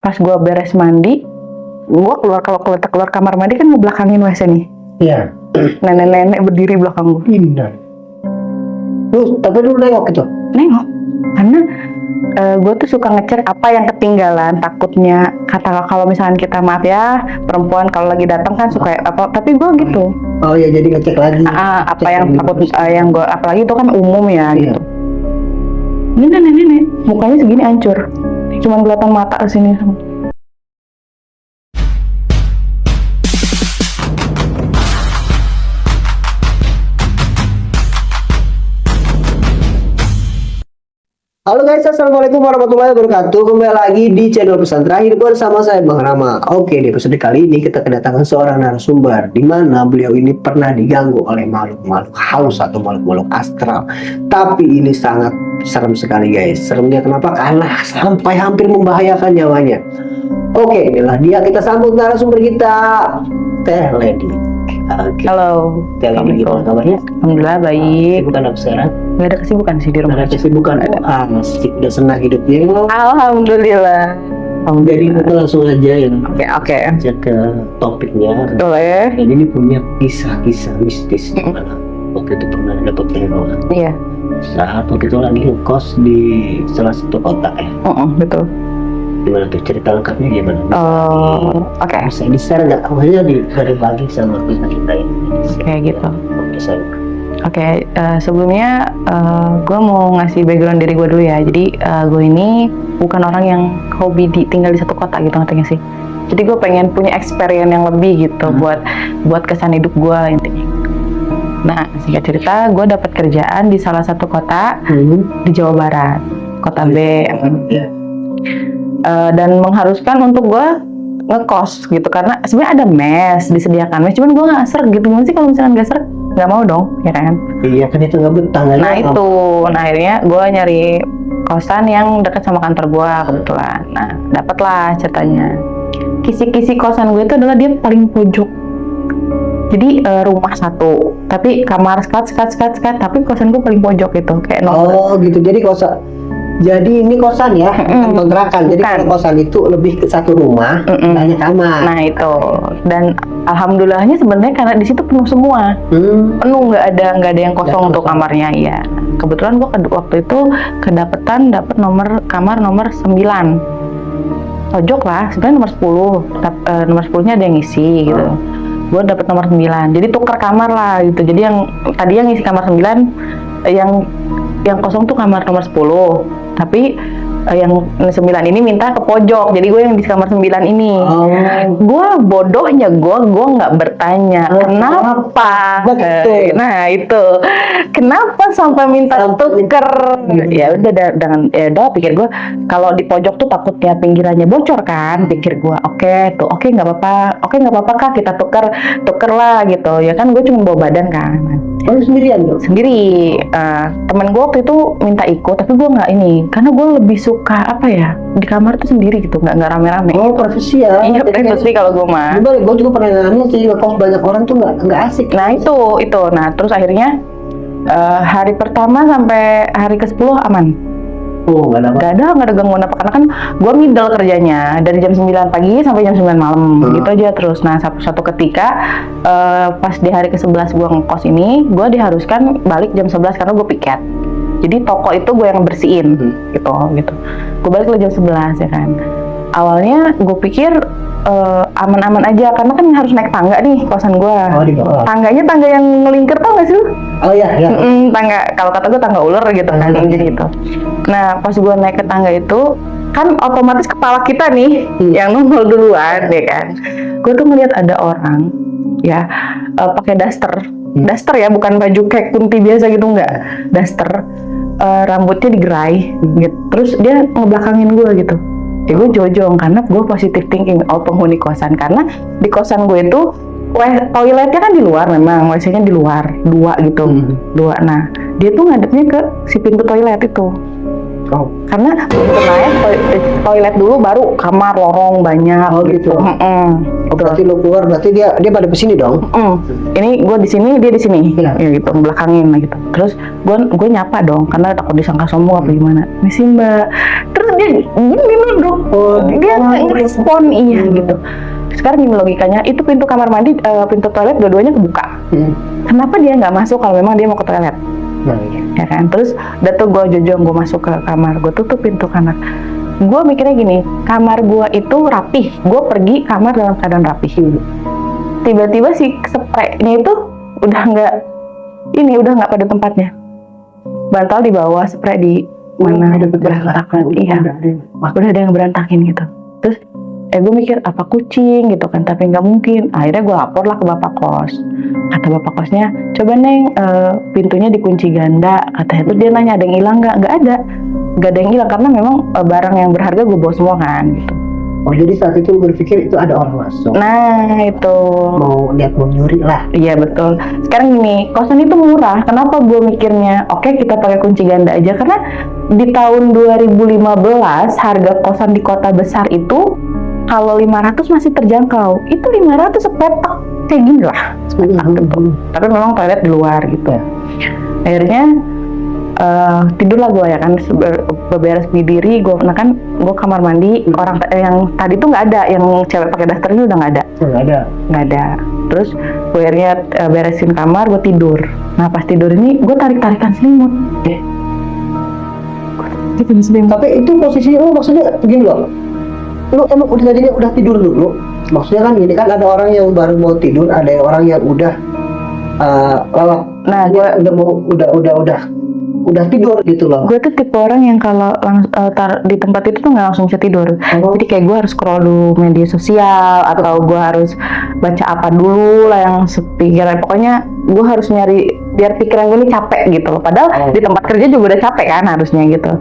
Pas gue beres mandi, gue keluar kamar mandi kan ngebelakangin WC nih. Iya. Nenek-nenek berdiri belakang gue. Indah. Tapi lu nengok gitu? Nengok, karena gue tuh suka ngecek apa yang ketinggalan. Takutnya kalau misalkan kita, maaf ya, perempuan kalau lagi datang kan suka apa. Tapi gue gitu. Oh ya, jadi ngecek lagi. Apa yang takut, yang gue, apalagi itu kan umum ya Iya. gitu. Ini nenek-nenek, mukanya segini hancur, cuman kelihatan mata kesini. Halo guys, assalamualaikum warahmatullahi wabarakatuh. Kembali lagi di channel pesan terakhir bersama saya Bang Rama. Oke, di episode kali ini kita kedatangan seorang narasumber di mana beliau ini pernah diganggu oleh makhluk-makhluk halus atau makhluk-makhluk astral. Tapi ini sangat serem sekali guys. Seremnya kenapa? Karena sampai hampir membahayakan nyawanya. Oke, inilah dia, kita sambut narasumber kita, Teh Lady. Oke. Halo. Teh Lady, gimana kabarnya? Alhamdulillah baik. Bukan apa sekarang? Nggak ada kesibukan sih di rumah. Ada kesibukan, asik, udah senang hidupnya. Alhamdulillah. Jadi kita langsung aja ya. Oke. Aja ke topiknya. Boleh. Jadi ini punya kisah-kisah mistis di mana waktu itu pernah dapat teror. Iya. Saat waktu itu lagi ngekos di salah satu kota Betul. Gimana tuh cerita lengkapnya gimana? Oke. Bisa di-share nggak? Hanya dibagi sama kita ini. Kayak gitu. Bisa. Oke, sebelumnya gue mau ngasih background diri gue dulu ya. Jadi gue ini bukan orang yang hobi tinggal di satu kota gitu, ngerti gak sih? Jadi gue pengen punya experience yang lebih gitu buat kesan hidup gue intinya. Nah, singkat cerita, gue dapat kerjaan di salah satu kota di Jawa Barat, kota B. Dan mengharuskan untuk gue ngekos gitu, karena sebenarnya ada mes, disediakan mes, cuman gue nggak sreg gitu. Gimana sih kalau misalkan nggak sreg, nggak mau dong, ya kan? Iya kan, itu nggak betah. Nah itu, akhirnya gue nyari kosan yang dekat sama kantor gue kebetulan. Nah, dapatlah ceritanya. Kisi-kisi kosan gue itu adalah dia paling pojok. Jadi rumah satu, tapi kamar skat, tapi kosan gue paling pojok gitu, kayak Oh gitu, jadi kosan. Jadi ini kosan ya, bukan kontrakan. Jadi kalau kosan itu lebih ke satu rumah, banyak kamar. Nah itu, dan alhamdulillahnya sebenarnya karena di situ penuh semua, penuh, nggak ada yang kosong untuk kamarnya ya. Kebetulan gue waktu itu dapat kamar nomor 9, pojok lah, sebenarnya nomor 10, nomor 10-nya ada yang ngisi gitu. Gue dapet nomor 9, jadi tuker kamar lah gitu. Jadi yang tadi yang ngisi kamar 9, yang kosong tuh kamar nomor 10. Tapi yang 9 ini minta ke pojok, jadi gue yang di kamar 9 ini. Gue bodohnya gue nggak bertanya kenapa. Nah itu kenapa sampai minta tuker. Ya udah pikir gue, kalau di pojok tuh takutnya pinggirannya bocor kan, pikir gue. Oke nggak apa-apa kak, kita tuker lah gitu ya kan. Gue cuma bawa badan kan. Sendirian tuh? Sendiri. Temen gue waktu itu minta ikut, tapi gue nggak ini, karena gue lebih suka apa ya, di kamar tuh sendiri gitu, nggak rame-rame. Oh, privasi ya? Iya, privasi kalau gue mah. Gue juga pernah ngalamin sih, kalau banyak orang tuh nggak asik. Nah itu. Nah terus akhirnya hari pertama sampai hari ke-10 aman. Oh, nggak ada gangguan apa, karena kan gue middle kerjanya dari jam 9 pagi sampai jam 9 malam gitu aja terus. Nah satu ketika pas di hari ke-11 gue ngekos ini, gue diharuskan balik jam 11 karena gue piket. Jadi toko itu gue yang bersihin gitu. Gue balik jam 11 ya kan. Awalnya gue pikir aman-aman aja, karena kan harus naik tangga nih kosan gue. Tangganya tangga yang ngelingkir, tau gak sih lu? Oh iya. Tangga, kalau kata gue tangga ular gitu kan, jadi gitu. Nah pas gue naik ke tangga itu kan otomatis kepala kita nih yang nongol duluan ya kan. Gue tuh ngeliat ada orang ya pakai daster ya, bukan baju kayak kunti biasa gitu, enggak, daster, rambutnya digerai gitu. Terus dia ngebelakangin gue gitu. Ya gue jojong karena gue positive thinking, penghuni kosan, karena di kosan gue itu toiletnya kan di luar, memang WC-nya di luar, 2 gitu, 2. Nah dia tuh ngadepnya ke si pintu toilet itu. Oh. Karena begitu naik toilet dulu baru kamar lorong banyak. Oh gitu. Oh, berarti lu keluar berarti dia pada kesini dong. Ini gue di sini, dia di sini, Iya. ya gitu, belakangin gitu. Terus gue nyapa dong, karena takut disangka sombong apa gimana. Misi Mbak. Terus dia gini dong, dia ngerespon iya gitu. Sekarang gini logikanya, itu pintu kamar mandi, pintu toilet dua-duanya kebuka. Kenapa dia nggak masuk kalau memang dia mau ke toilet? Nah, iya. Ya kan, terus udah tuh gue jojong, gue masuk ke kamar, gue tutup pintu kamar. Gue mikirnya gini, kamar gue itu rapih, gue pergi kamar dalam keadaan rapih. Tiba-tiba si spraynya itu udah nggak pada tempatnya. Bantal di bawah, spray di mana ada berantakan. Iya, udah ada yang berantakin gitu. Terus gue mikir apa kucing gitu kan, tapi nggak mungkin. Akhirnya gue lapor lah ke bapak kos. Kata bapak kosnya, coba Neng, pintunya dikunci ganda. Katanya tuh dia nanya ada yang hilang nggak ada yang hilang karena memang barang yang berharga gue bawa semua kan gitu. Oh jadi saat itu berpikir itu ada orang masuk. Nah itu Mau nyuri lah. iya betul. Sekarang gini, kosan itu murah. Kenapa gue mikirnya oke, kita pakai kunci ganda aja, karena di tahun 2015 harga kosan di kota besar itu kalau 500 masih terjangkau. Itu 500 sepetak kayak gini lah, sepetak gitu. Tapi memang toilet di luar gitu. Akhirnya tidurlah gue ya kan, beberes diri gue. Nah kan gue kamar mandi, orang yang tadi tuh nggak ada, yang cewek pakai daster itu udah nggak ada. Terus gue akhirnya beresin kamar, gue tidur. Nah pas tidur ini gue tarik-tarikan selimut. Tapi itu posisi lu maksudnya gini loh. Lu emang udah tidur dulu. Maksudnya kan gini kan, ada orang yang baru mau tidur, ada orang yang udah lelap. Nah gue udah tidur gitu loh. Gue tuh tipe orang yang kalau di tempat itu tuh nggak langsung bisa tidur. Jadi kayak gue harus scroll dulu media sosial, atau gue harus baca apa dulu lah yang sepikiran. Pokoknya gue harus nyari biar pikiran gue ini capek gitu loh. Padahal di tempat kerja juga udah capek kan harusnya gitu.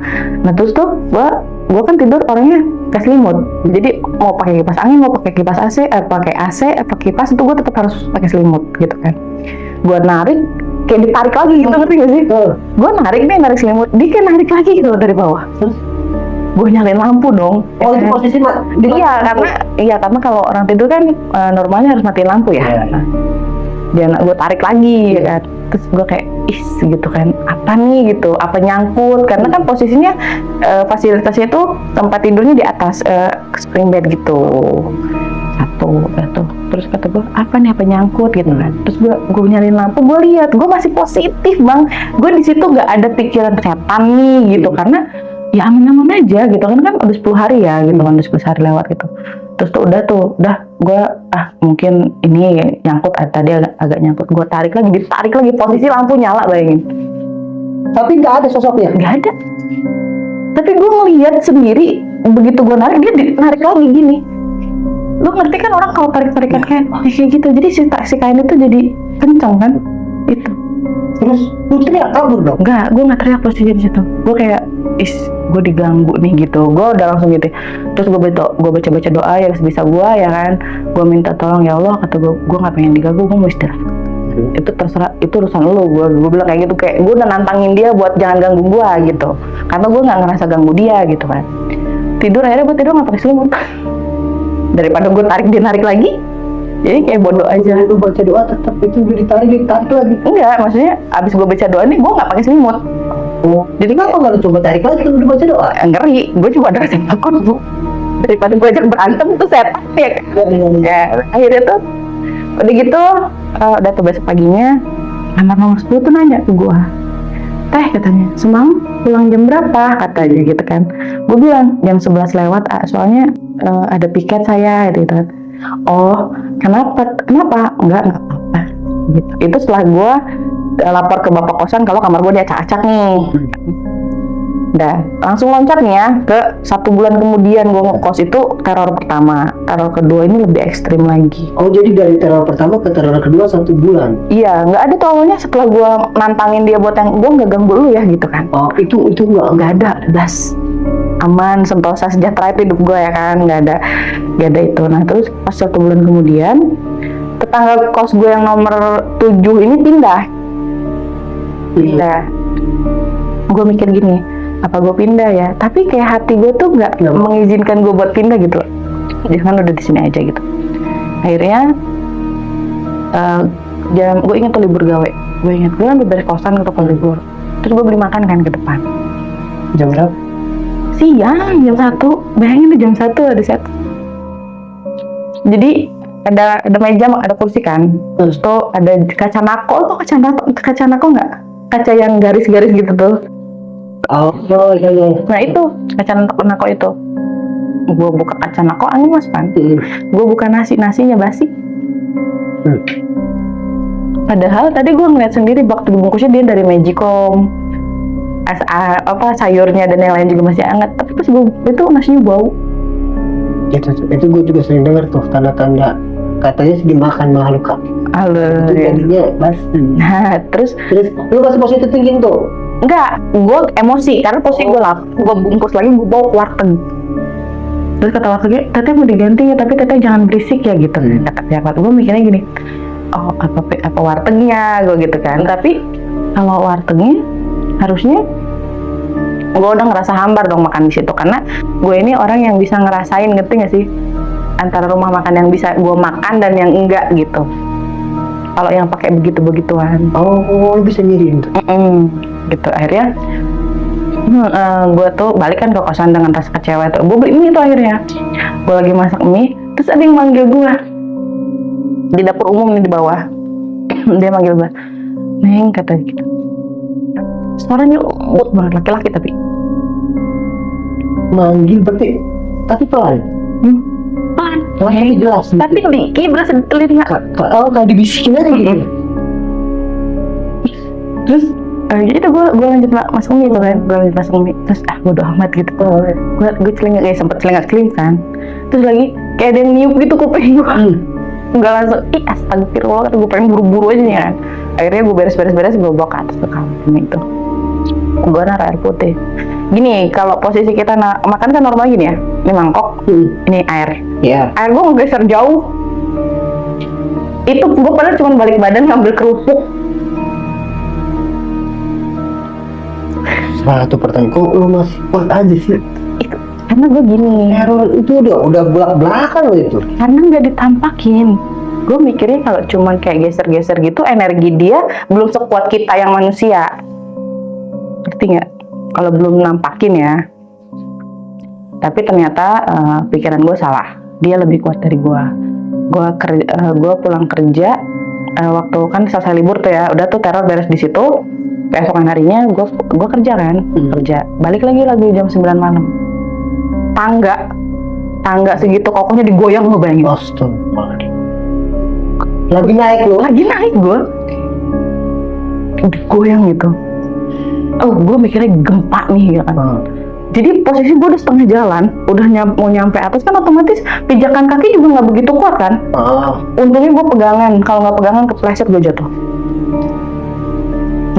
Nah terus tuh gue kan tidur orangnya ke selimut. Jadi mau pakai kipas angin, mau pakai kipas AC, pakai AC, pakai kipas, itu gue tetap harus pakai selimut gitu kan. Gue narik, kayak ditarik lagi gitu, ngerti gak sih? Gue narik selimut, dia kayak narik lagi gitu dari bawah. Terus gue nyalain lampu dong. Oh itu posisi Iya karena kalau orang tidur kan normalnya harus matiin lampu ya. Dan gue tarik lagi ya kan. Terus gue kayak gitu kan, apa nih gitu, apa nyangkut, karena kan posisinya fasilitasnya itu tempat tidurnya di atas spring bed gitu. Satu. Terus kata gue, apa nyangkut gitu kan. Terus gue nyalain lampu, gue lihat, gue masih positif bang. Gue di situ nggak ada pikiran setan nih gitu, karena ya aman-aman aja gitu kan udah 10 hari ya gitu kan, udah 10 hari lewat gitu. Terus udah gue mungkin ini nyangkut, tadi agak nyangkut. Gue ditarik lagi, posisi lampu nyala, bayangin. Tapi nggak ada sosoknya? Nggak ada. Tapi gue ngelihat sendiri, begitu gue narik, dia narik lagi gini. Lo ngerti kan orang kalau tarik-tarikan kayak gitu, jadi si kain itu jadi kencang kan, itu. Terus lu teriak kabur dong? Enggak, gue nggak teriak posisi di situ. Gue kayak, gue diganggu nih gitu. Gue udah langsung gitu. Terus gue baca doa ya sebisa gue ya kan. Gue minta tolong ya Allah, kata gue nggak pengen diganggu, gue mau istirahat. Itu terserah, itu urusan lo. Gue bilang kayak gitu, kayak gue udah nantangin dia buat jangan ganggu gue gitu. Karena gue nggak ngerasa ganggu dia gitu kan. Akhirnya gue tidur nggak pakai selimut. Daripada gue narik lagi, jadi kayak bodoh aja. Lu baca doa tetap itu ditarik lagi? Enggak, maksudnya abis gue baca doa nih gue nggak pakai selimut. Oh, jadi kenapa nggak lu coba tarik lagi kalau udah baca doa? Ngeri, gue cuma ada rasa takut bu. Daripada gue ajak berantem tuh setan ya kan. Ya, akhirnya tuh udah gitu, udah tuh besok paginya kamar nomor 10 tuh nanya ke gue, Teh katanya, semalam pulang jam berapa? Katanya gitu kan. Gue bilang jam 11 lewat, soalnya ada piket saya gitu kan. Oh, kenapa? Enggak apa-apa gitu. Itu setelah gue lapor ke bapak kosan kalau kamar gue diacak-acak nih. Udah langsung loncat nih ya ke 1 bulan kemudian gue ngekos. Itu teror pertama. Teror kedua ini lebih ekstrim lagi. Oh, jadi dari teror pertama ke teror kedua 1 bulan? Iya, nggak ada tuh awalnya. Setelah gue nantangin dia buat yang gue nggak ganggu lu ya gitu kan. Oh, itu nggak ada, das. Aman, sentosa, sejahtera itu hidup gue ya kan, nggak ada itu. Nah terus pas 1 bulan kemudian, tetangga kos gue yang nomor 7 ini pindah. Gue mikir gini, apa gue pindah ya, tapi kayak hati gue tuh nggak mengizinkan gue buat pindah gitu. Jangan udah di sini aja gitu. Akhirnya gue ingat tuh libur gawe, gue kan beres kosan gitu kalau libur, terus gue beli makan kan ke depan. Jam berapa? Siang, jam 1. Bayangin tuh jam 1 ada set. Jadi ada meja, ada kursi kan. Terus tuh ada kaca nako. Tuh kaca nako nggak? Kaca yang garis-garis gitu tuh. Oh iya. Nah itu kaca nako itu. Gue buka kaca nako, angin mas kan. Gue buka nasinya basi. Padahal tadi gue ngeliat sendiri waktu dibungkusnya dia dari Magicom. Sayurnya dan yang lain juga masih hangat, tapi pas gue itu nasinya bau. Itu gue juga sering dengar tuh tanda-tanda katanya sih dimakan makhluk. Itu jadinya basi. Nah terus lu kasih positif thinking tuh? Enggak, gue emosi karena posisi gue bungkus lagi, gue bawa ke warteg. Terus kata wartegnya, teteh mau diganti ya, tapi teteh jangan berisik ya gitu. Kata pihak warteg, gue mikirnya gini, oh apa wartegnya gue gitu kan. Tapi kalau wartegnya harusnya gue udah ngerasa hambar dong makan di situ, karena gue ini orang yang bisa ngerasain, ngerti gak sih, antara rumah makan yang bisa gue makan dan yang enggak gitu. Kalau yang pakai begituan, lu bisa nyirin tuh. Gitu. Akhirnya gue tuh balik kan ke kosan dengan rasa kecewa tuh. Gue beli mie tuh akhirnya. Gue lagi masak mie, terus ada yang manggil gue di dapur umum nih di bawah. Dia manggil gue, Neng, kata gitu. Suaranya lembut banget, laki-laki tapi manggil berarti tapi pelan. Pelan, tapi jelas. Tapi dikit berasa di telinga. Kayak dibisikin aja gitu. Terus itu gue lanjut masuk mie tuh kan, terus bodo amat gitu. Gue celingak, kayak sempet celingak kan. Terus lagi kayak ada yang niup gitu kuping gue. Enggak langsung, astagfirullah, gue pengen buru-buru aja nih kan. Akhirnya gue beres, gue bawa ke atas ke kamar itu. Gue naruh air putih. Gini, kalau posisi kita makan kan normal gini ya. Ini mangkok, ini air. Iya. Air gue ngegeser jauh. Itu gue padahal cuma balik badan ngambil kerupuk. Satu pertanyaan, kok lu masih kuat aja sih? Itu karena gue gini. Error itu udah belak-belakan lo itu. Karena nggak ditampakin. Gue mikirnya kalau cuman kayak geser-geser gitu, energi dia belum sekuat kita yang manusia. Ngerti nggak? Kalau belum nampakin ya. Tapi ternyata pikiran gue salah. Dia lebih kuat dari gue. Gue pulang kerja waktu kan selesai libur tuh ya. Udah tuh teror beres di situ. Keesokan harinya gue kerja kan, kerja. Balik lagi jam 9 malam. Tangga segitu kokohnya digoyang, lo bayangin. Astagfirullahaladzim. Lagi naik gue. Digoyang gitu. Gue mikirnya gempa nih ya kan. Jadi posisi gue udah setengah jalan, udah mau nyampe atas kan otomatis pijakan kaki juga nggak begitu kuat kan. Untungnya gue pegangan, kalau nggak pegangan kepleset gue jatuh.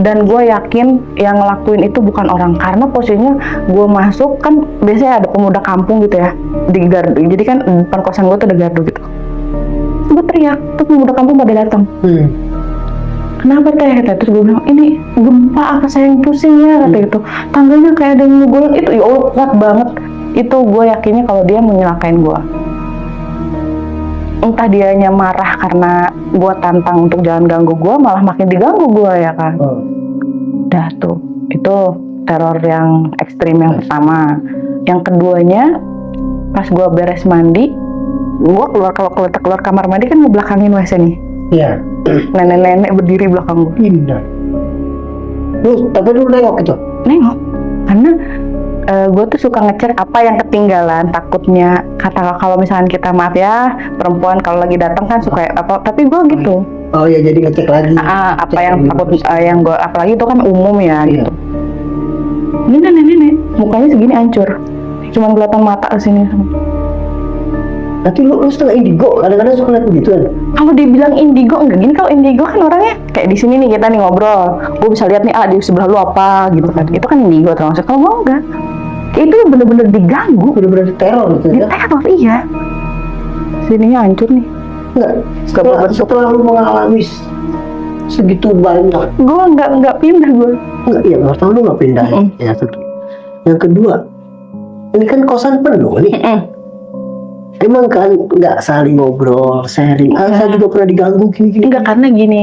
Dan gue yakin yang ngelakuin itu bukan orang, karena posisinya gue masuk kan biasanya ada pemuda kampung gitu ya di gardu. Jadi kan depan kosan gue tuh ada gardu gitu. Gue teriak, terus pemuda kampung pada datang. Kenapa teh? Terus gue bilang, ini gempa apa saya yang pusing ya, kata gitu. Tangganya kayak ada yang ngegolong itu, ya Allah kuat banget. Itu gue yakinnya kalau dia mau nyelakain gue. Entah dianya marah karena gue tantang untuk jangan ganggu gue, malah makin diganggu gue ya kan. Dah tuh, itu teror yang ekstrim yang pertama. Yang keduanya, pas gue beres mandi, gue keluar kamar mandi kan ngebelakangin WC nih. Iya. Nenek-nenek berdiri belakang gue. Indah. Tapi lu nengok itu? Nengok, karena gue tuh suka ngecek apa yang ketinggalan. Takutnya kalau misalkan kita, maaf ya, perempuan kalau lagi datang kan suka apa. Tapi gue gitu. Oh ya, jadi ngecek lagi. Apa yang takut yang gue, apalagi itu kan umum ya gitu. Ini nenek-nenek, mukanya segini hancur, cuman kelihatan mata kesini. Nanti lu setengah indigo, kadang-kadang suka lihat begitu kan? Kalau dibilang indigo enggak gini, kalau indigo kan orangnya kayak di sini nih, kita nih ngobrol, gue bisa lihat nih di sebelah lu apa gitu kan, itu kan indigo termasuk. Kalau gue enggak, itu bener-bener diganggu, bener-bener teror gitu ya? Teror, iya. Sininya hancur nih. Enggak, setelah lu mengalami segitu banyak, gue enggak pindah gue. Enggak, iya, pertama lu enggak pindah ya. Yang kedua, ini kan kosan penuh nih. Emang kan nggak saling ngobrol, sharing. Saya juga pernah diganggu gini-gini. Enggak, karena gini,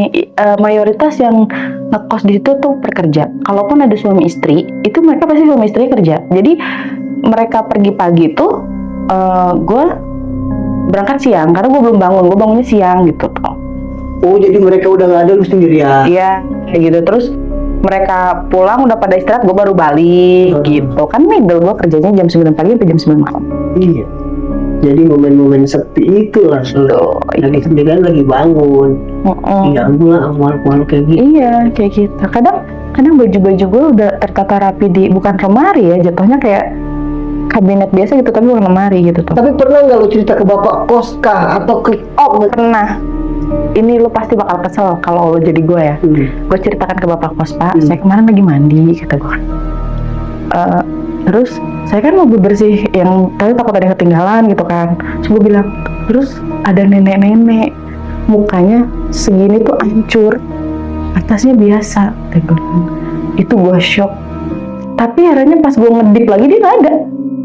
mayoritas yang ngekos di situ tuh pekerja. Kalaupun ada suami istri, itu mereka pasti suami istri kerja. Jadi mereka pergi pagi tuh, gue berangkat siang karena gue belum bangun. Gue bangunnya siang gitu tuh. Oh, jadi mereka udah nggak ada, lu sendirian. Iya, kayak gitu. Terus mereka pulang udah pada istirahat, gue baru balik gitu. Kan middle gue kerjanya jam 9 pagi sampai jam 9 malam. Iya. Jadi momen-momen sepi itu lah Tuh, lagi sendirian lagi bangun. Diganggu lah makhluk kayak gitu. Iya, kayak gitu. Kadang baju-baju gue udah tertata rapi di, bukan lemari ya, jatuhnya kayak kabinet biasa gitu, tapi bukan lemari gitu tuh. Tapi pernah nggak lu cerita ke bapak kos kah atau ke Pernah. Ini lu pasti bakal kesel kalau lu jadi gue ya. Gue ceritakan ke bapak kos, Pak, saya kemarin lagi mandi, kata gue. Terus saya kan mau bersih yang tadi takut ada yang ketinggalan gitu kan. Terus gue bilang, terus ada nenek-nenek mukanya segini tuh hancur, atasnya biasa, kata gue. Itu gue shock. Tapi akhirnya pas gue ngedip lagi dia nggak ada,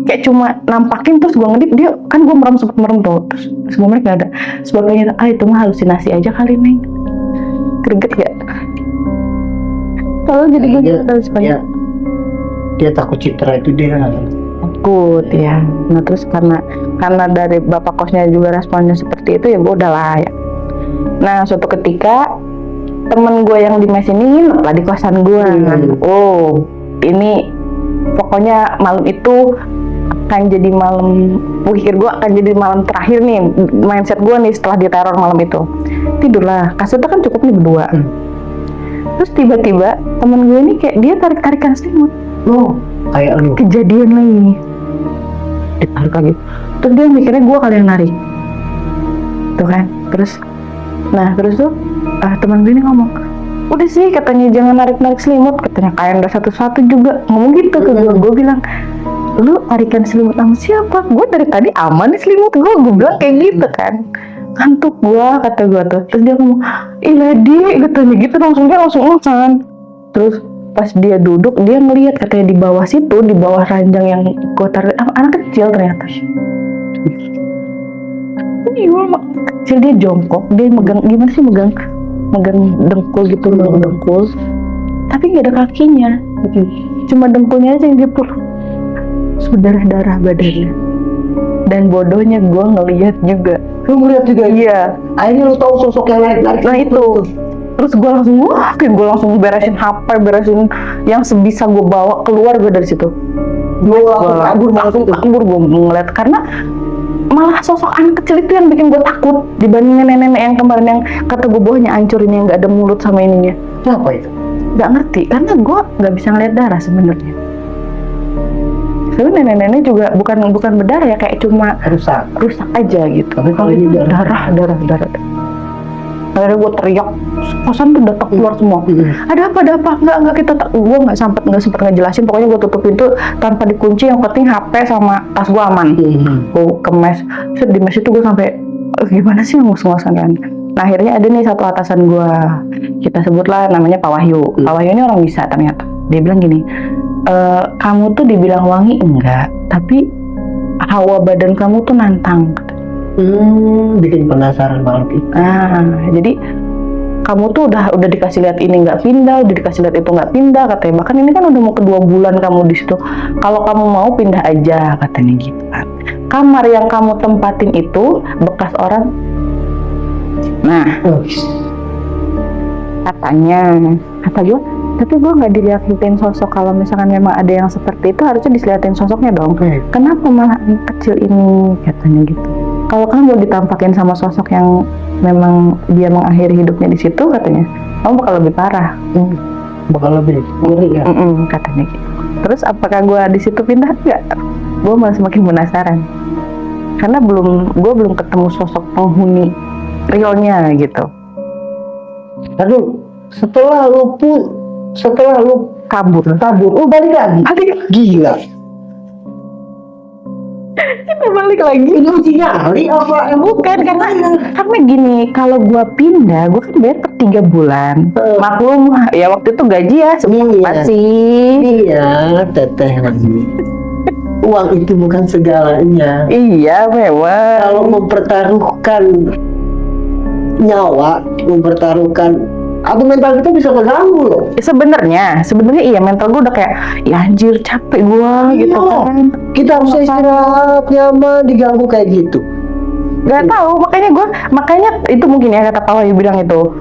kayak cuma nampakin. Terus gue ngedip, dia kan gue sempet merem tuh. Terus pas gue ngeliat nggak ada. Sebabnya itu mah halusinasi aja kali, Neng. Greget gak? Kalau jadi gue dia takut citra itu dia takut ya. Nah terus karena dari bapak kosnya juga responnya seperti itu, ya gue udahlah ya. Nah suatu ketika temen gue yang di mes ini nginep lah di kosan gue. Oh ini pokoknya malam itu akan jadi malam, pikir gue akan jadi malam terakhir nih, mindset gue nih setelah diteror malam itu. Tidurlah, kasurnya kan cukup nih berdua. Terus tiba-tiba temen gue ini kayak dia tarik-tarikan selimut. Oh, kayak lu. Kejadian lagi. Ditarik lagi. Terus dia mikirnya gue kali yang narik. Tuh kan. Terus tuh teman gue ini ngomong, udah sih katanya jangan narik-narik selimut. Katanya kain udah satu-satu juga. Ngomong gitu ke gue. Gue bilang, lu tarikan selimut sama siapa? Gue dari tadi aman nih selimut gue. Gue bilang kayak gitu kan. Kantuk gue, kata gue tuh. Terus dia ngomong, ih Lady, katanya gitu. Langsung ngangsan. Terus pas dia duduk, dia ngelihat katanya di bawah situ, di bawah ranjang yang gue tarik, anak kecil ternyata. Iya, kecil, dia jongkok, dia megang, gimana sih megang dengkul gitu loh, dengkul. Tapi nggak ada kakinya, cuma dengkulnya aja yang dipul. Berdarah-darah badannya. Dan bodohnya gue ngelihat juga. Lu ngeliat juga? Iya. Akhirnya lu tahu sosok yang narik-narik. Nah itu. Terus gue langsung beresin HP, beresin yang sebisa gue bawa keluar gue dari situ. Gue kabur gue ngeliat, karena malah sosok anak kecil itu yang bikin gue takut dibandingin nenek-nenek yang kemarin yang kata gue bawahnya hancur, ini yang nggak ada mulut sama ininya. Kenapa itu? Nggak ngerti, karena gue nggak bisa ngeliat darah sebenarnya. Sebenarnya nenek-nenek juga bukan berdarah ya, kayak cuma rusak aja gitu. Tapi kalau ini darah. Akhirnya gue teriak, kosan tuh udah keluar semua. Ada apa? Enggak, gue nggak sempet ngejelasin. Pokoknya gue tutup pintu tanpa dikunci. Yang penting HP sama tas gue aman. Gue ke mes. Terus di mes itu gue sampai gimana sih ngos-ngosan kan. Nah akhirnya ada nih satu atasan gue, kita sebutlah namanya Pak Wahyu. Pak Wahyu ini orang bisa ternyata. Dia bilang gini, kamu tuh dibilang wangi enggak, tapi hawa badan kamu tuh nantang. Bikin penasaran banget. Jadi kamu tuh udah dikasih lihat ini nggak pindah, udah dikasih lihat itu nggak pindah, katanya. Bahkan ini kan udah mau kedua bulan kamu di situ. Kalau kamu mau pindah aja, katanya gitu kan. Kamar yang kamu tempatin itu bekas orang. Nah, kata gue, tapi gue nggak dilihatin sosok. Kalau misalkan memang ada yang seperti itu, harusnya dilihatin sosoknya dong. Kenapa malah anak kecil ini, katanya gitu. Kalau kamu ditampakin sama sosok yang memang dia mengakhiri hidupnya di situ, katanya, kamu bakal lebih parah. Bakal lebih ngeri ya. Katanya gitu. Terus apakah gue di situ pindah? Enggak. Gue malah semakin penasaran. Karena gue belum ketemu sosok penghuni realnya gitu. Aduh, setelah lu kabur, balik lagi. Gila. Kita balik lagi. Ini uji nyali apa? Bukan, karena gini, kalau gua pindah, gua kan bayar per 3 bulan. Maklum ya, waktu itu gaji ya seberapa sih? Iya, teteh lagi. Uang itu bukan segalanya. Iya memang. Kalau mempertaruhkan nyawa, mempertaruhkan apa, mental kita bisa terganggu loh. Sebenarnya iya, mental gue udah kayak ya anjir capek gue gitu kan. Kita harus istirahat nyaman, diganggu kayak gitu. Gak tahu, makanya itu mungkin ya kata Pak Wahyu bilang itu,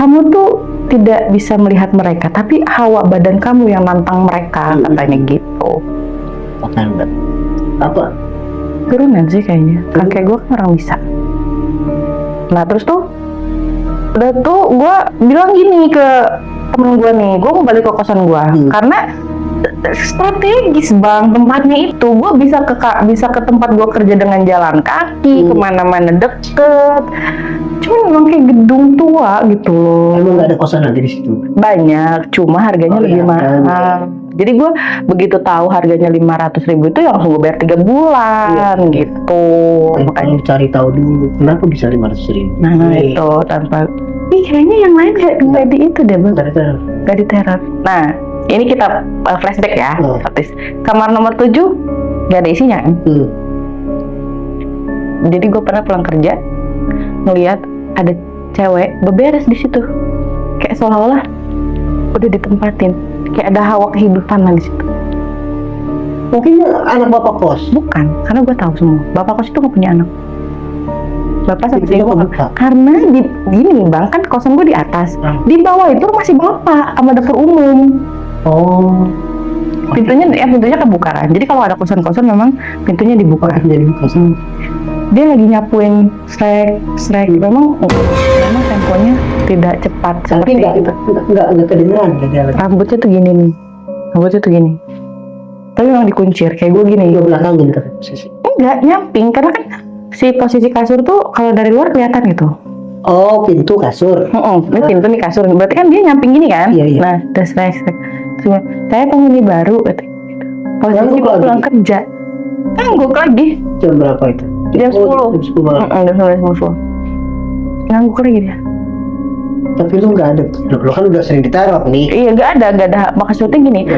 kamu tuh tidak bisa melihat mereka, tapi hawa badan kamu yang nantang mereka, katanya gitu. Apa? Turunan sih kayaknya. Kakek gue kan orang bisa. Nah terus tuh udah tuh gue bilang gini ke temen gue nih, gue mau balik ke kosan gue karena strategis bang tempatnya itu. Gue bisa ke tempat gue kerja dengan jalan kaki, kemana-mana deket. Cuman memang kayak gedung tua gitu loh. Emang gak ada kosan lagi di situ? Banyak, cuma harganya lebih mahal. Jadi gue begitu tahu harganya 500.000 itu ya langsung gue bayar 3 bulan gitu. Makanya cari tahu dulu kenapa bisa 500.000. Nah itu tanpa, kayaknya yang lain nggak di itu deh bang. Nggak di teror. Nah ini kita flashback ya. Kamar nomor 7 nggak ada isinya kan? Jadi gue pernah pulang kerja ngelihat ada cewek beberes di situ, kayak seolah-olah udah ditempatin, kayak ada hawa kehidupan lah di situ. Mungkin anak bapak kos. Bukan, karena gue tahu semua bapak kos itu nggak punya anak. Bapak sama Pintunya ibu kebuka. karena gini bang, kan kosan gue di atas, di bawah itu masih bapak sama dapur umum. Oh, Pintunya kebuka kan. Jadi kalau ada kosan-kosan memang pintunya dibuka. Dia lagi nyapuin srek. Memang temponya tidak cepat tapi seperti itu. nggak kedengeran ya. Rambutnya tuh gini nih. Tapi memang dikuncir kayak gue gini. Di belakang gitu posisi. Enggak, nyamping karena kan si posisi kasur tuh kalau dari luar kelihatan gitu. Oh, pintu kasur. Ini pintu nih kasur. Berarti kan dia nyamping gini kan? Iya. Nah, terus srek. Cuma saya penghuni baru gitu. Posisi gue pulang kerja. Ngangguk lagi. Jam berapa itu? Jam 10. Jam 10 malam. Jam 10. Ngangguk lagi dia. Tapi lu nggak ada. Lu kan udah sering diteror nih. Iya, nggak ada. Maksudnya gini,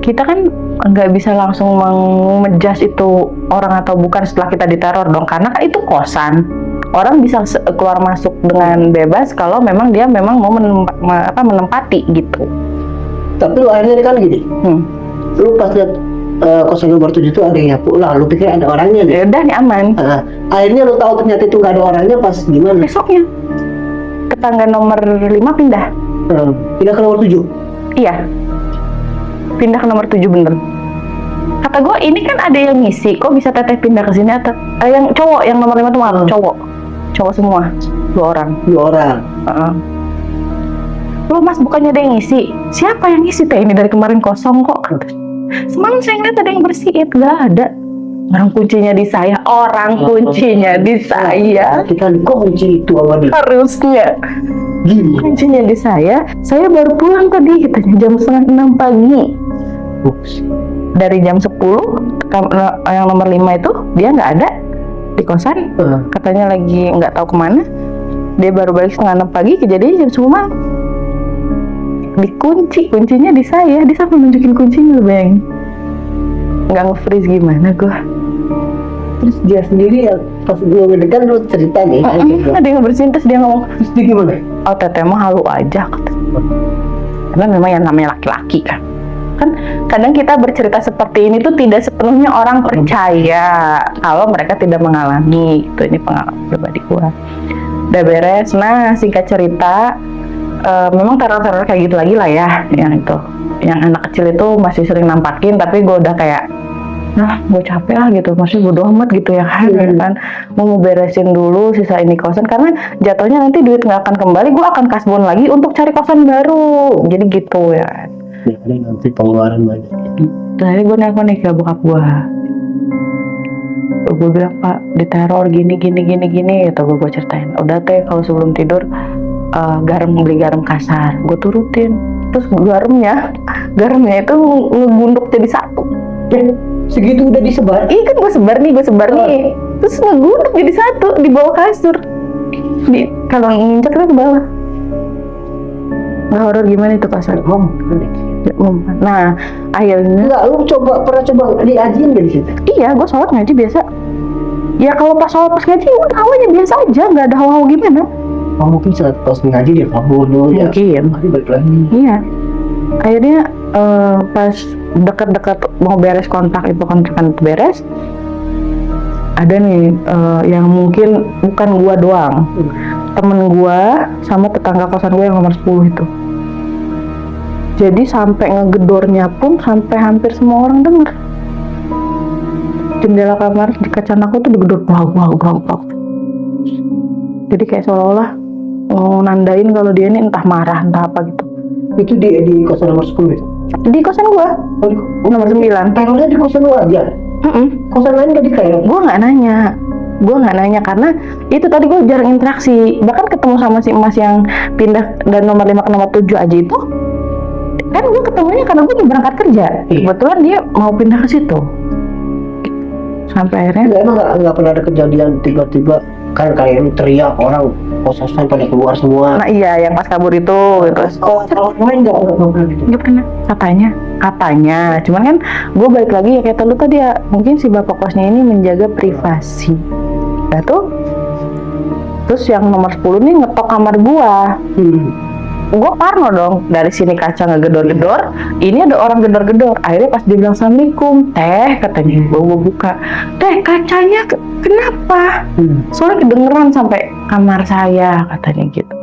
kita kan nggak bisa langsung mengejas itu orang atau bukan setelah kita diteror dong, karena kan itu kosan. Orang bisa keluar masuk dengan bebas kalau memang dia memang mau menempati gitu. Tapi lu akhirnya kan gini. Lu pas lihat kosan nomor 7 itu ada yang nyapu, lah lu pikir ada orangnya nih. Ya udah nih aman. Akhirnya lu tahu ternyata itu nggak ada orangnya pas gimana? Besoknya ke tangga nomor 5 pindah. Pindah ke nomor 7? Iya. Pindah ke nomor 7 bener. Kata gue ini kan ada yang ngisi, kok bisa teteh pindah ke sini atau yang cowok, yang nomor 5 tuh malah cowok semua, 2 orang. Loh mas, bukannya ada yang ngisi? Siapa yang ngisi teh? Ini dari kemarin kosong kok. Semalam saya ngeliat ada yang bersihin, nggak ada. Orang kuncinya di saya. Tapi kan kunci itu awalnya. Harusnya. Kuncinya di saya. Saya baru pulang tadi, katanya jam 5:30 pagi. Dari jam 10, yang nomor 5 itu dia nggak ada di kosan. Katanya lagi nggak tahu kemana. Dia baru balik 5:30 pagi, kejadian jam 10 malam. Dikunci, kuncinya di saya. Dia sampai nunjukin kuncinya, bang. Nggak nge-freeze gimana gue. Terus dia sendiri ya pas gue ngedekan lu cerita nih. Ada yang bersihin, terus dia ngomong, terus dia gimana? oh teteh mah halu aja, karena memang yang namanya laki-laki kan kadang kita bercerita seperti ini tuh tidak sepenuhnya orang percaya kalau mereka tidak mengalami. Itu ini pengalaman pribadi gua. Udah beres. Nah singkat cerita, memang teror-teror kayak gitu lagi lah ya, yang anak kecil itu masih sering nampakin, tapi gue udah kayak gue capek lah gitu, maksudnya bodo amat gitu ya kan, mau beresin dulu sisa ini kosan, karena jatuhnya nanti duit nggak akan kembali, gue akan kasbon lagi untuk cari kosan baru, jadi gitu ya. Nanti pengeluaran banyak. Tadi gue nelfon nih ke bokap gue bilang, Pak diteror gini, atau gue ceritain, udah teh kalau sebelum tidur beli garam kasar, gue turutin, terus garamnya itu ngegunduk jadi satu. Segitu udah disebar. Iya kan gue sebar nih. Terus ngeguduk jadi satu di bawah kasur. Kalau nginjak itu ke bawah. Nggak horor gimana itu kasar? Nah, akhirnya Enggak, lu pernah coba diajiin gak di situ? iya, gue sholat ngaji biasa. Ya kalau pas sholat pas ngaji udah awalnya biasa aja, nggak ada hawa-hawa gimana. Oh, mungkin saat pas ngaji dia kabur dulu ya. Mungkin. Nanti balik lagi. Iya. Akhirnya pas dekat-dekat mau beres kontrakan itu beres, ada nih yang mungkin bukan gua doang, temen gua sama tetangga kosan gua yang nomor 10 itu. Jadi sampai ngegedornya pun sampai hampir semua orang denger. Jendela kamar di kaca aku tuh digedor bau. Jadi kayak seolah-olah mau nandain kalau dia ini entah marah entah apa gitu. Itu di kosan nomor 10 itu? Di kosan gua, nomor 9. Terornya di kosan lu aja? Kosan lain gak diteror? Gue nggak nanya karena itu tadi gue jarang interaksi. Bahkan ketemu sama si emas yang pindah dari nomor 5 ke nomor 7 aja itu kan gue ketemunya karena gue berangkat kerja. Kebetulan dia mau pindah ke situ. Sampai akhirnya Emang nggak pernah ada kejadian tiba-tiba kan kayak lu teriak orang kos-kosan pada keluar semua. nah iya yang pas kabur itu gitu. Kalau main nggak pernah gitu? Nggak pernah katanya cuman kan gue balik lagi ya kayak lu tadi ya, mungkin si bapak kosnya ini menjaga privasi. Nah tuh terus yang nomor 10 nih ngetok kamar gua. Gue parno dong, dari sini kaca ngegedor-gedor, ini ada orang gedor-gedor. Akhirnya pas dia bilang assalamualaikum, teh katanya, gue buka, teh kacanya kenapa? Soalnya kedengeran sampai kamar saya katanya gitu.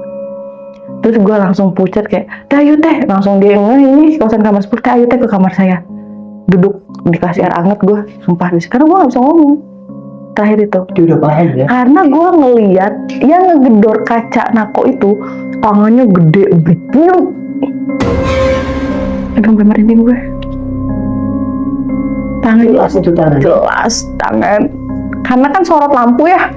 Terus gue langsung pucat kayak, teh ayo teh, langsung dia ini kosan kamar 10, teh ayo teh ke kamar saya. Duduk dikasih air anget gue, sumpah karena gue nggak bisa ngomong. Terakhir itu Dia udah paham ya? karena gue ngeliat yang ngegedor kaca nako itu tangannya gede betul. Aduh sampai merinding gue. Tangan Jelas itu tangan. jelas tangan karena kan sorot lampu ya.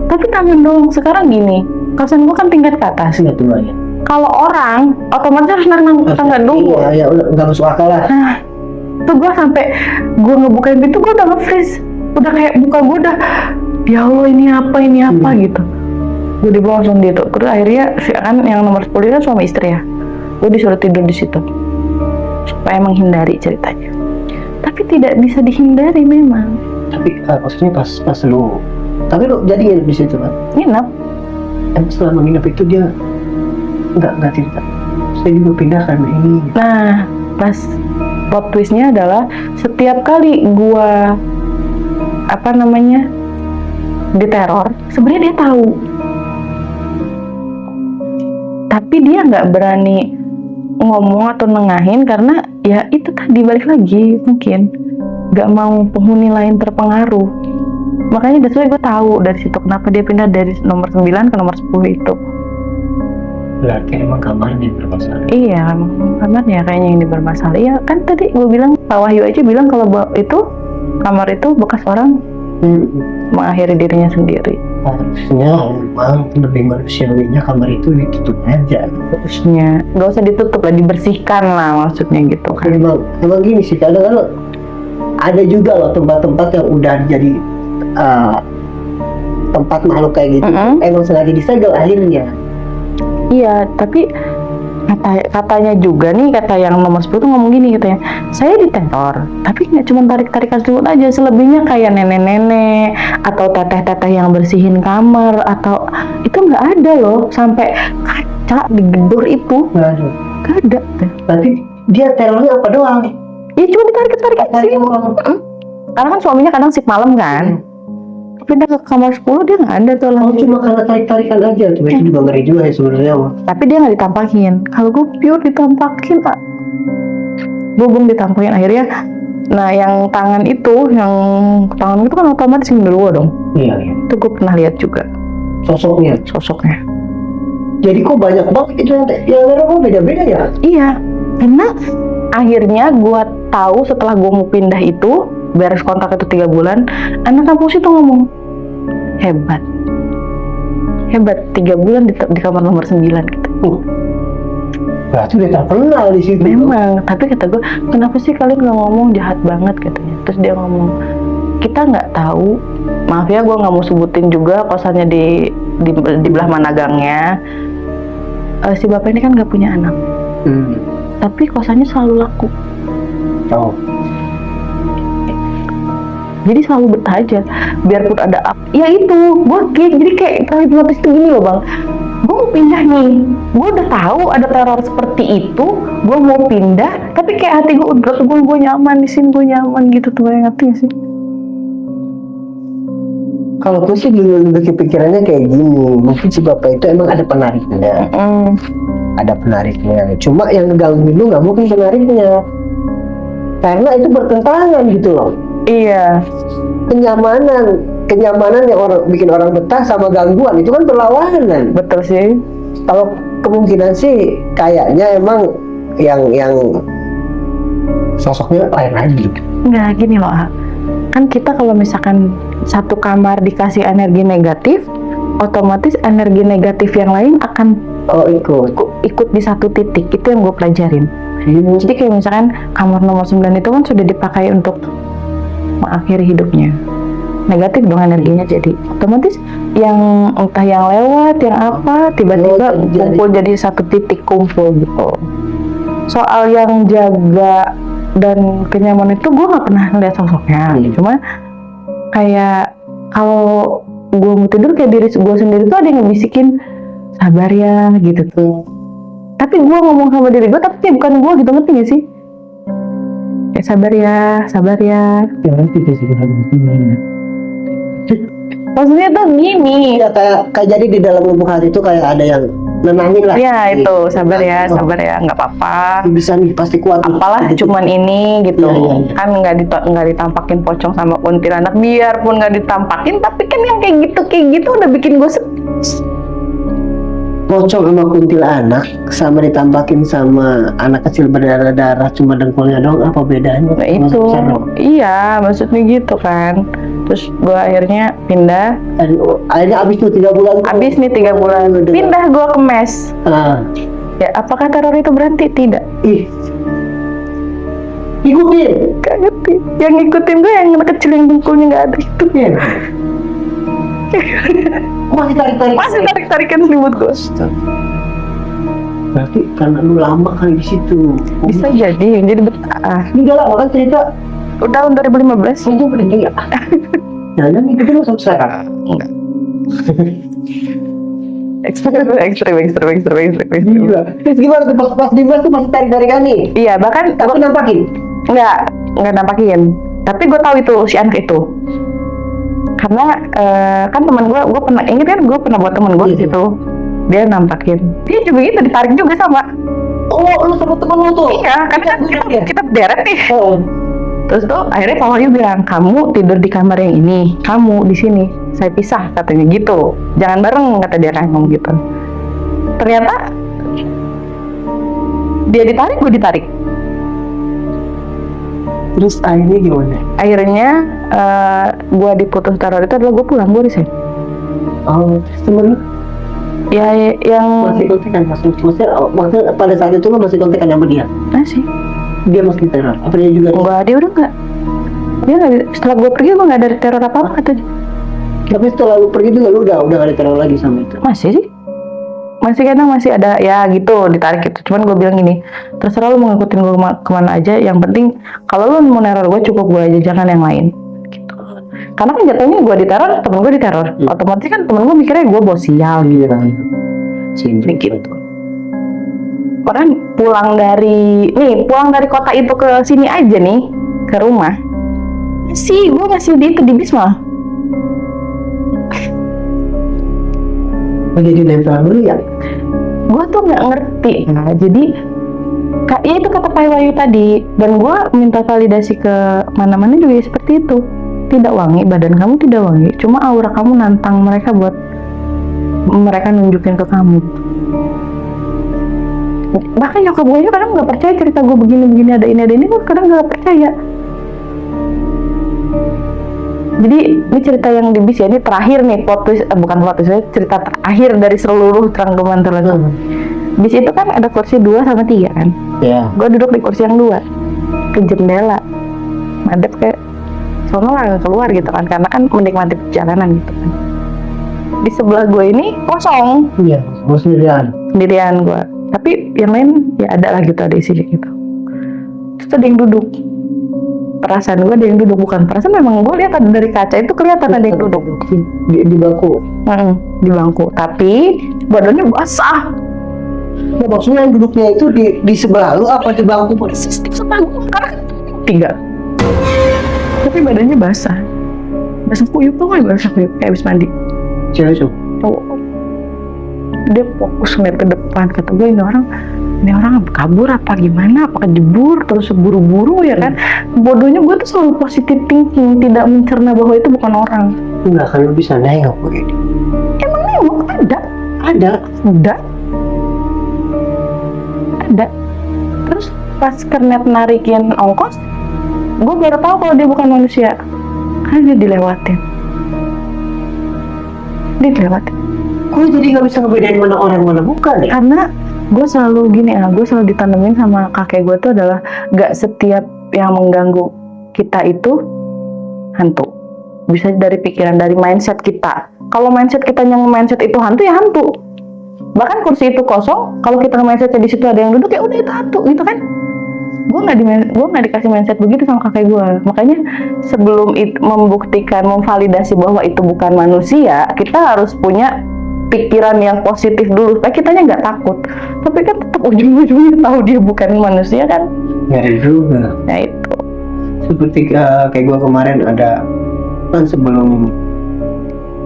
Tapi tangan dong. Sekarang gini, kosan gue kan tingkat ke atas. Nggak tua ya? Kalau orang otomatis harus naik tangga dulu. Iya, nggak masuk akal lah. Nah, tuh gue sampai gue ngebukain pintu gue udah nge-freeze, udah kayak buka gue udah ya Allah ini apa gitu. Gue dibawa langsung gitu. Terus akhirnya kan yang nomor 10 kan suami istri ya. Gue disuruh tidur di situ supaya menghindari ceritanya. Tapi tidak bisa dihindari memang. Tapi maksudnya pas lu. Tapi lu jadi nginep di situ kan? Nginep. Emang setelah menginap itu dia nggak cerita. Saya juga pindah karena ini. Nah, pas plot twistnya adalah setiap kali gua diteror, sebenarnya dia tahu, tapi dia nggak berani ngomong atau nengahin karena ya itu tadi balik lagi mungkin nggak mau penghuni lain terpengaruh. Makanya that's why gue tahu dari situ kenapa dia pindah dari nomor 9 ke nomor 10 itu. Berarti emang kamarnya bermasalah. Iya, kamarnya kayaknya yang bermasalah. Iya kan tadi gue bilang, Pak Wahyu aja bilang kalau itu kamar itu bekas orang mengakhiri dirinya sendiri. Harusnya memang lebih manusiawinya kamar itu ditutup aja. Harusnya nggak usah ditutup lah, dibersihkan lah maksudnya gitu kan. Emang gini sih, kadang-kadang ada juga loh tempat-tempat yang udah jadi tempat makhluk kayak gitu. Emang sengaja disegel akhirnya. Iya, tapi katanya juga nih, kata yang nomor 10 tuh ngomong gini katanya, saya diteror, tapi nggak cuma tarik-tarikan selimut aja, selebihnya kayak nenek-nenek atau teteh-teteh yang bersihin kamar atau itu nggak ada loh, sampai kaca digedor itu nggak ada. Berarti dia terornya apa doang? Ya cuma ditarik-tarik aja sih. Karena kan suaminya kadang shift malam kan. Pindah ke kamar 10 dia nggak ada tuh Oh, langsung. cuma karena tarik-tarikan aja. Itu juga ngeri juga ya sebenarnya. Tapi dia nggak ditampakin. Kalau gue pure ditampakin, Pak. Gue belum ditampakin akhirnya. Nah, yang tangan itu kan otomatis genderuwo dong. Iya. Itu gue pernah lihat juga sosoknya. Jadi kok banyak banget itu yang memang beda-beda ya? Iya. Karena akhirnya gue tahu setelah gue mau pindah itu, beres kontrak itu 3 bulan, anak kampus itu ngomong, hebat 3 bulan di kamar nomor 9 gitu. Berarti udah terkenal di situ. Memang, tapi kata gue, kenapa sih kalian nggak ngomong, jahat banget katanya. Terus dia ngomong, kita nggak tahu, maaf ya gue nggak mau sebutin juga kosannya di belah mana gangnya. Si bapak ini kan nggak punya anak, tapi kosannya selalu laku. Oh. Jadi selalu betah aja, biarpun ada ya itu, gue jadi kayak terhipnotis tuh gini loh bang. Gue mau pindah nih, gue udah tahu ada teror seperti itu, gue mau pindah, tapi kayak hati gue udah, gue nyaman di sini, gue nyaman gitu tuh, yang ngerti gak sih? Kalau gue sih dulu kepikirannya kayak gini, mungkin si bapak itu emang ada penariknya, ada penariknya. Cuma yang ngegangguin lu nggak mungkin penariknya, karena itu bertentangan gitu loh. Iya. Kenyamanan yang bikin orang betah sama gangguan itu kan berlawanan. Betul sih. Kalau kemungkinan sih kayaknya emang yang sosoknya lain lagi. Enggak, gini loh, kan kita kalau misalkan satu kamar dikasih energi negatif, otomatis energi negatif yang lain akan ikut di satu titik. Itu yang gue pelajarin. Jadi kayak misalkan kamar nomor 9 itu kan sudah dipakai untuk mengakhiri hidupnya, negatif dong energinya, jadi otomatis yang entah yang lewat yang apa tiba-tiba kumpul jadi satu titik kumpul gitu. Soal yang jaga dan kenyamanan itu gue nggak pernah ngeliat sosoknya, cuma kayak kalau gue mau tidur kayak diri gue sendiri tuh ada yang ngebisikin sabar ya gitu tuh, tapi gue ngomong sama diri gue tapi bukan gue gitu, ngerti gak sih? Kayak sabar ya. Nanti sih Maksudnya tuh gini. Ya kayak jadi di dalam lubuk hati itu kayak ada yang nenangin lah. Ya itu sabar ya, nggak apa-apa. Bisa nih, pasti kuat. Apalah gitu. cuman ini gitu. Ya. Kan nggak ditampakin pocong sama kuntilanak, biarpun nggak ditampakin, tapi kan yang kayak gitu udah bikin gue pocong sama kuntilanak sama ditampakin sama anak kecil berdarah-darah cuma dengkulnya doang, apa bedanya? Nah itu, iya maksudnya gitu kan. Terus gue akhirnya pindah. Akhirnya abis tuh 3 bulan. Abis nih 3 bulan. Pindah gue ke mes. Ya apakah teror itu berhenti? Tidak. Ikutin. Gak ngerti. Yang ngikutin gue yang anak kecil yang dengkulnya nggak ada itu. Masih tarik-tarikan selimut gue. Berarti karena lu lama kali di situ. Bisa jadi betah. Ini udah lama kan cerita? Udah tahun 2015. Gue berhenti ya. Jangan ngikutin lu sampai sekarang. Enggak. Ekstrim. Gila. Terus gimana tuh pas di mas tuh masih tarik-tarikan nih? Iya, bahkan Tapi nampakin? Enggak nampakin. Tapi gue tahu itu si anak itu. Karena kan teman gue pernah, inget kan gue pernah buat teman gue di situ. Dia nampakin. Dia juga gitu, ditarik juga sama. Oh, lu sama temen lu tuh? Iya, karena kan kita berderet nih. Terus tuh akhirnya pawangnya bilang, kamu tidur di kamar yang ini, kamu di sini, saya pisah katanya gitu. Jangan bareng kata dia kan ngomong gitu. Ternyata dia ditarik, gue ditarik. Terus akhirnya gimana? Akhirnya gue diputus teror itu adalah gue pulang, gue resign. Oh, temen lu? Ya yang masih kontekan, maksudnya pada saat itu lo masih kontekan sama dia? Masih. Dia masih teror? Apa dia juga? Enggak, dia udah enggak. Dia nggak. Setelah gue pergi gue nggak ada teror apa-apa katanya. Tapi setelah lu pergi juga lu udah gak ada teror lagi sama itu? Masih sih. Masih kadang masih ada ya gitu, ditarik gitu. Cuman gue bilang gini, terserah lu mau ngikutin gue kemana aja. Yang penting kalau lu mau neror gue cukup gue aja, jangan yang lain. Gitu. Karena kan jatuhnya gue diteror, temen gue diteror. Otomatis kan temen gue mikirnya gue bos sial gitu kan. Gitu. Orang pulang dari kota itu ke sini aja nih, ke rumah. Gue masih di Bisma. Jadi nempel dulu ya? Gue tuh nggak ngerti. Nah, jadi ya itu kata Pak Wahyu tadi, dan gue minta validasi ke mana-mana juga ya seperti itu. Tidak wangi, badan kamu tidak wangi, cuma aura kamu nantang mereka buat mereka nunjukin ke kamu. Bahkan nyokap gue juga kadang nggak percaya cerita gue begini ada ini, gue kadang nggak percaya. Jadi ini cerita yang di bis ya, ini terakhir nih, bukan plot twist, cerita terakhir dari seluruh Terang Gemantar itu. Bis itu kan ada kursi 2 sama 3 kan. Ya. Gue duduk di kursi yang 2 ke jendela, madep kayak sono lah nggak keluar gitu kan, karena kan menikmati perjalanan gitu kan. Di sebelah gue ini kosong, Iya, mau sendirian gue, tapi yang lain ya ada lah gitu, ada isinya gitu. Terus ada yang duduk, perasaan gue ada yang duduk, bukan perasaan, memang gue lihat ada dari kaca itu kelihatan ada yang duduk di bangku. di bangku, tapi badannya basah. Nah, maksudnya yang duduknya itu di sebelah lu apa di bangku? Sistem sebangku karena 3, tapi badannya basah kuyup tuh, nggak basah kuyup kayak habis mandi. Cewek Cowok. Dia fokus ngeliat ke depan, kata gue ini orang kabur apa gimana, apa kejebur terus buru-buru ya kan. Bodohnya gue tuh selalu positive thinking, tidak mencerna bahwa itu bukan orang. Enggak, kan lu bisa nengok begini. Emang nengok ada terus pas kernet narikin ongkos, gue baru tahu kalau dia bukan manusia karena dia dilewatin. Gue jadi nggak bisa ngebedain mana orang mana bukan ya? Karena gue selalu gini gue selalu ditanemin sama kakek gue tuh adalah gak setiap yang mengganggu kita itu hantu. Bisa dari pikiran, dari mindset kita. Kalau mindset kita yang mindset itu hantu, ya hantu. Bahkan kursi itu kosong, kalau kita mindsetnya di situ ada yang duduk, ya udah itu hantu gitu kan. Gue nggak dikasih mindset begitu sama kakek gue. Makanya sebelum membuktikan, memvalidasi bahwa itu bukan manusia, kita harus punya pikiran yang positif dulu supaya kitanya nggak takut. Tapi kan tetap ujung-ujungnya tahu dia bukan manusia kan. Ngeri juga. Nah itu. Seperti kayak gue kemarin ada kan sebelum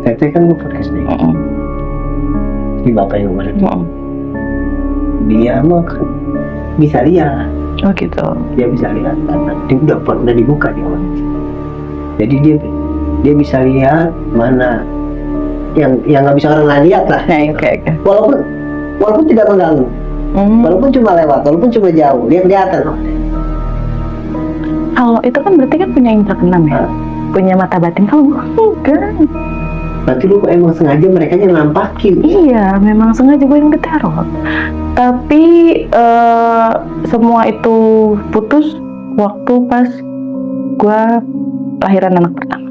Tete kan gue podcast nih. Si bapak yang kemarin. Dia mah kan bisa lihat. Oh gitu. Dia bisa lihat karena dia udah dibuka dia. Jadi dia bisa lihat mana yang nggak bisa orang lain lihat lah. Nah, oke. Walaupun tidak mengganggu, walaupun cuma lewat, walaupun cuma jauh, dia kelihatan. Kalau itu kan berarti kan punya indra keenam ya, punya mata batin. Kalau gue enggak. Berarti lu emang sengaja mereka yang nampakin. Iya, memang sengaja gue yang diteror. Tapi semua itu putus waktu pas gue lahiran anak pertama.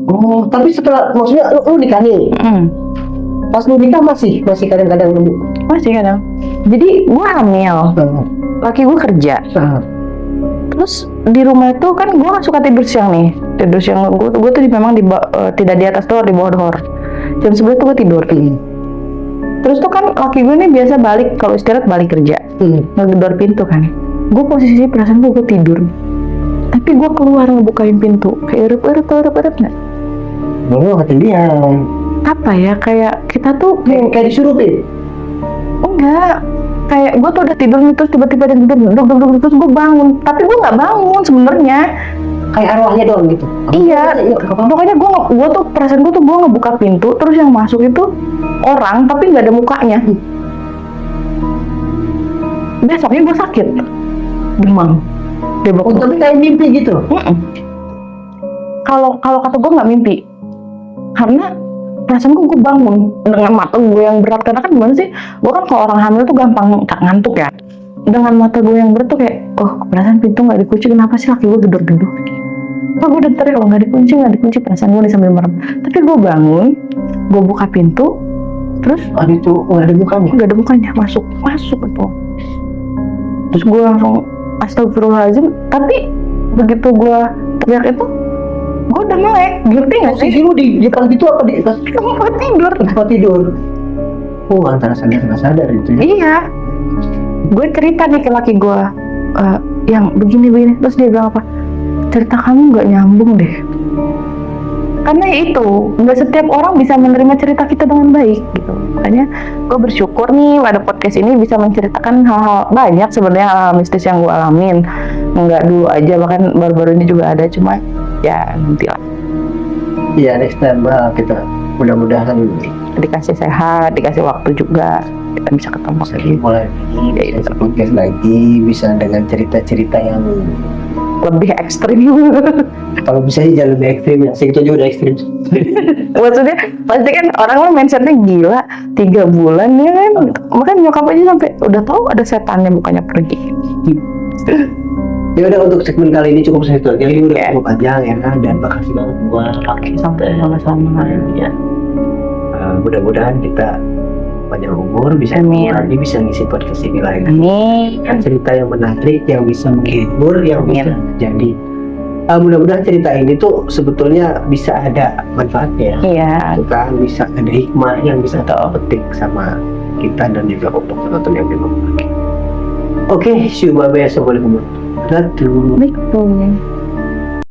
Oh, tapi setelah, maksudnya lu nikah nih? Pas lu nikah masih kadang-kadang nemu? Masih kadang. Jadi gue hamil, laki gue kerja. Terus di rumah itu kan gue gak suka tidur siang nih. Tidur siang gue tuh memang tidak di atas doang, di bawah doang. Jam 11 tuh gue tidur. Terus tuh kan laki gue nih biasa balik, kalau istirahat balik kerja, ngegedor pintu kan. Gue posisi perasaan gue tidur, tapi gue keluar ngebukain pintu, kayak erup nggak? Belum ketindihan. Apa ya, kayak kita tuh kayak disuruhin? Enggak, kayak gue tuh udah tidur nih, terus tiba-tiba ada yang duduk, terus gue bangun, tapi gue nggak bangun sebenarnya. Kayak arwahnya doang gitu? Iya, pokoknya gue tuh perasaan gue ngebuka pintu, terus yang masuk itu orang, tapi nggak ada mukanya. Besoknya gue sakit, demam. Oh, tapi kayak mimpi gitu? Kalau kata gue nggak mimpi, karena perasaan gue bangun dengan mata gue yang berat. Karena kan gimana sih, gue kan kalau orang hamil tuh gampang ngantuk ya. Dengan mata gue yang berat tuh kayak, perasaan pintu nggak dikunci, kenapa sih laki gue gedor-gedor? Gue udah teriak, kalau nggak dikunci, perasaan gue sambil merem. Tapi gue bangun, gue buka pintu, terus itu nggak ada mukanya, masuk itu. Terus gue langsung astagfirullahaladzim, tapi begitu gue teriak itu, gue udah melek, ngerti nggak sih? Lu di depan gitu apa di atas? Tempat tidur. Oh, antara sadar nggak sadar itu ya? Iya. Gue cerita nih ke laki gue, yang begini, terus dia bilang apa? Cerita kamu nggak nyambung deh. Karena itu, nggak setiap orang bisa menerima cerita kita dengan baik gitu. Makanya gue bersyukur nih pada podcast ini bisa menceritakan hal-hal banyak sebenarnya, hal mistis yang gue alamin. Nggak dulu aja, bahkan baru-baru ini juga ada, cuma ya nanti lah. Iya, next time kita mudah-mudahan dikasih sehat, dikasih waktu juga, kita bisa ketemu lagi, mulai bisa podcast lagi, bisa dengan cerita-cerita yang lebih ekstrim. Kalau bisa sih jangan lebih ekstrim ya. Segitu aja udah ekstrim. Maksudnya pasti kan orang kan mindsetnya gila 3 bulan ya kan. Makanya nyokap aja sampai udah tahu ada setannya bukannya pergi. Ya udah, untuk segmen kali ini cukup segitu aja. Ini udah Oke. cukup panjang ya kan, dan makasih banget buat Sampai sama-sama. ya. Mudah-mudahan kita panjang umur, bisa Amin. lagi, bisa ngisi podcast ini lagi. Amin. Cerita yang menarik, yang bisa menghibur, yang bisa jadi. Mudah-mudahan cerita ini tuh sebetulnya bisa ada manfaatnya. Iya. Kan bisa ada hikmah yang bisa kita petik sama kita dan juga untuk penonton yang memang. Oke, syukur, assalamualaikum warahmatullahi wabarakatuh. Assalamualaikum.